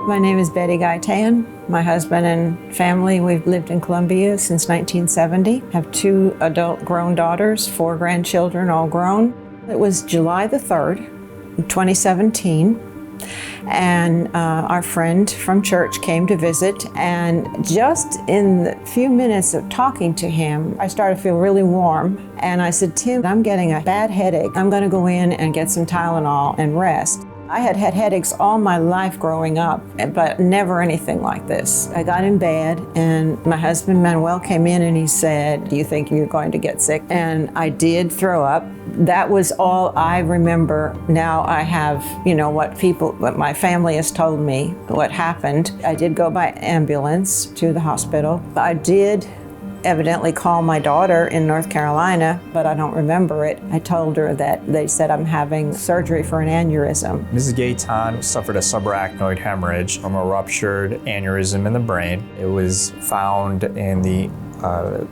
My name is Betty Gaetan. My husband and family, we've lived in Columbia since 1970. Have 2 adult grown daughters, 4 grandchildren, all grown. It was July the 3rd, 2017, and our friend from church came to visit, and just in the few minutes of talking to him, I started to feel really warm, and I said, "Tim, I'm getting a bad headache. I'm going to go in and get some Tylenol and rest." I had had headaches all my life growing up, but never anything like this. I got in bed, and my husband Manuel came in and he said, "Do you think you're going to get sick?" And I did throw up. That was all I remember. Now I have, what my family has told me what happened. I did go by ambulance to the hospital. I did evidently call my daughter in North Carolina, but I don't remember it. I told her that they said I'm having surgery for an aneurysm. Mrs. Gaetan suffered a subarachnoid hemorrhage from a ruptured aneurysm in the brain. It was found in the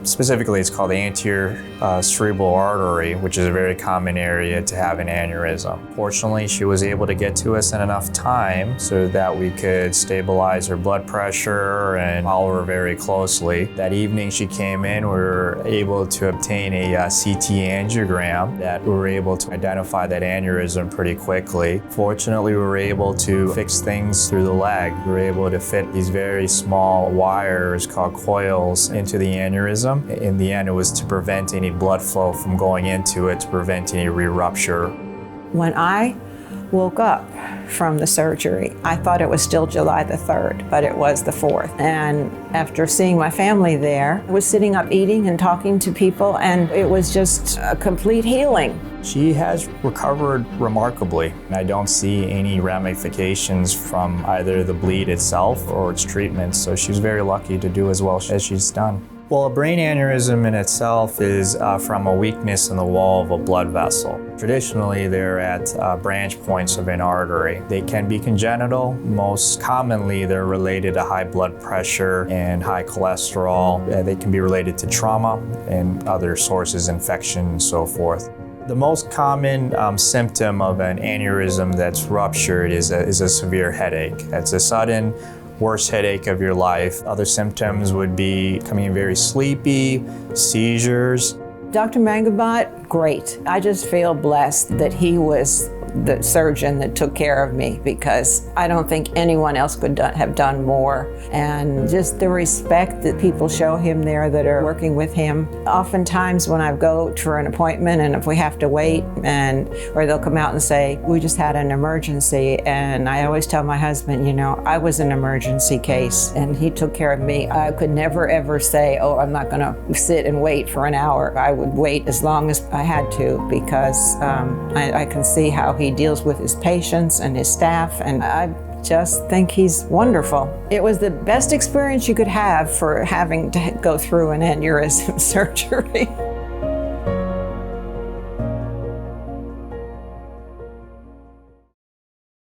specifically, it's called the anterior cerebral artery, which is a very common area to have an aneurysm. Fortunately, she was able to get to us in enough time so that we could stabilize her blood pressure and follow her very closely. That evening she came in, we were able to obtain a CT angiogram that we were able to identify that aneurysm pretty quickly. Fortunately, we were able to fix things through the leg. We were able to fit these very small wires called coils into the aneurysm. In the end, it was to prevent any blood flow from going into it, to prevent any re-rupture. When I woke up from the surgery, I thought it was still July the 3rd, but it was the 4th. And after seeing my family there, I was sitting up eating and talking to people, and it was just a complete healing. She has recovered remarkably. I don't see any ramifications from either the bleed itself or its treatment, so she's very lucky to do as well as she's done. Well, a brain aneurysm in itself is from a weakness in the wall of a blood vessel. Traditionally, they're at branch points of an artery. They can be congenital. Most commonly, they're related to high blood pressure and high cholesterol. They can be related to trauma and other sources, infection, and so forth. The most common symptom of an aneurysm that's ruptured is a severe headache. It's a sudden, worst headache of your life. Other symptoms would be becoming very sleepy, seizures. Dr. Mangabat, great. I just feel blessed that he was the surgeon that took care of me, because I don't think anyone else could have done more. And just the respect that people show him there that are working with him. Oftentimes when I go for an appointment and if we have to wait, or they'll come out and say, "We just had an emergency," and I always tell my husband, I was an emergency case and he took care of me. I could never ever say, "Oh, I'm not gonna sit and wait for an hour." I would wait as long as I had to, because I can see how he deals with his patients and his staff, and I just think he's wonderful. It was the best experience you could have for having to go through an aneurysm surgery.